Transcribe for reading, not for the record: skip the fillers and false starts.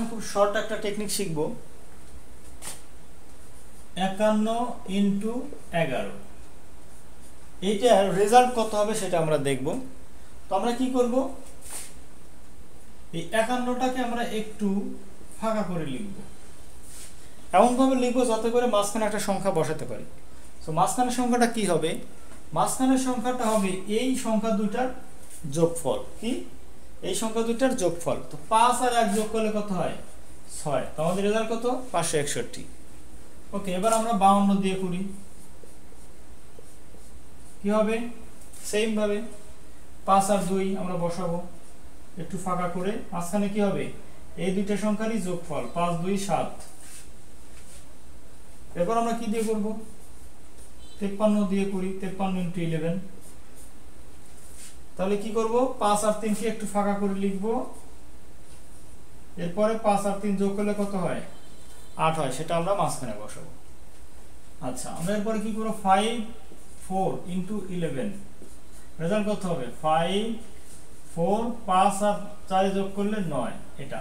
এখন খুব শর্ট একটা টেকনিক শিখব। 51 ইন্টু 11, এইটার রেজাল্ট কত হবে সেটা আমরা দেখব। তো আমরা কি করব, এই 51টাকে আমরা একটু ফাঁকা করে লিখব, এমনভাবে লিখব যাতে করে মাঝখানে একটা সংখ্যা বসাতে পারি। তো মাঝখানের সংখ্যাটা কি হবে, মাঝখানের সংখ্যাটা হবে এই সংখ্যা দুইটার যোগফল। কি, এই সংখ্যা দুইটার যোগফল। তো 5 আর 1 যোগ করলে কত হয়, 6। তো আমাদের রেজাল্ট কত, 561। ওকে, এবার আমরা 52 দিয়ে করি, কি হবে, সেম ভাবে 5 আর 2 আমরা বসাবো একটু ফাঁকা করে, মাঝখানে কি হবে, এই দুইটা সংখ্যারই যোগফল, 5 2 7। এবার আমরা কি দিয়ে করব, 53 দিয়ে করি, 53 ইন্টু 11। তাহলে কি করব, 5 আর 3 কে একটু ফাঁকা করে লিখব, এরপরে 5 আর 3 যোগ করলে কত হয়, 8 হয়, সেটা আমরা মাঝখানে বসাবো। আচ্ছা, আমরা এরপরে কি করব, 5 4 ইন্টু 11, রেজাল্ট কত হবে, 5 4, 5 আর 4 যোগ করলে 9, এটা